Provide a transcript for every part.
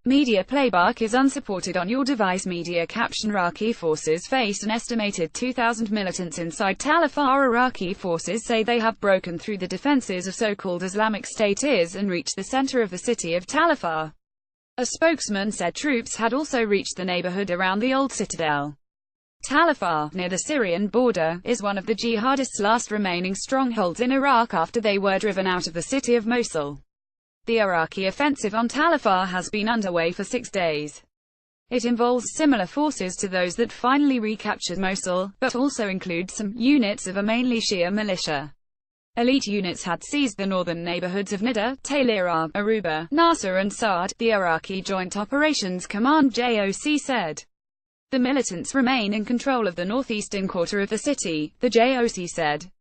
Media playback is unsupported on your device. Media caption: Iraqi forces face an estimated 2,000 militants inside Tal Afar. Iraqi forces say they have broken through the defenses of so-called Islamic State IS and reached the center of the city of Tal Afar. A spokesman said troops had also reached the neighborhood around the old citadel. Tal Afar, near the Syrian border, is one of the jihadists' last remaining strongholds in Iraq after they were driven out of the city of Mosul. The Iraqi offensive on Tal Afar has been underway for 6 days. It involves similar forces to those that finally recaptured Mosul, but also includes some units of a mainly Shia militia. Elite units had seized the northern neighborhoods of Nida, Taylirat, Aruba, Nasser and Saad, the Iraqi Joint Operations Command (JOC) said. The militants remain in control of the northeastern quarter of the city, the JOC said.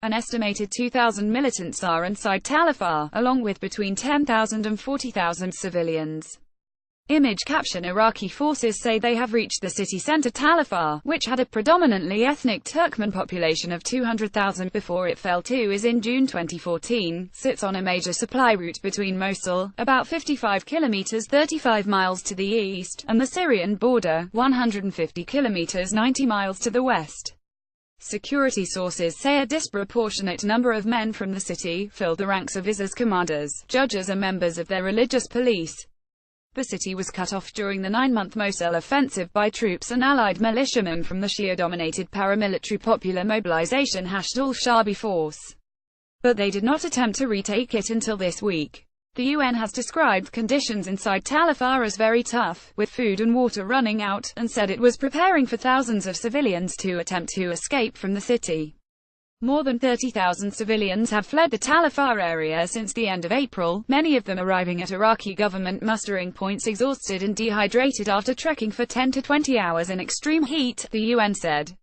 An estimated 2,000 militants are inside Tal Afar, along with between 10,000 and 40,000 civilians. Image caption: Iraqi forces say they have reached the city center. Tal Afar, which had a predominantly ethnic Turkmen population of 200,000 before it fell to IS in June 2014, sits on a major supply route between Mosul, about 55 kilometers 35 miles to the east, and the Syrian border, 150 kilometers 90 miles to the west. Security sources say a disproportionate number of men from the city filled the ranks of IS's commanders, judges and members of their religious police. The city was cut off during the 9-month Mosul offensive by troops and allied militiamen from the Shia-dominated paramilitary Popular Mobilization al-Shabi force. But they did not attempt to retake it until this week. The UN has described conditions inside Tal Afar as very tough, with food and water running out, and said it was preparing for thousands of civilians to attempt to escape from the city. More than 30,000 civilians have fled the Tal Afar area since the end of April, many of them arriving at Iraqi government mustering points exhausted and dehydrated after trekking for 10 to 20 hours in extreme heat, the UN said.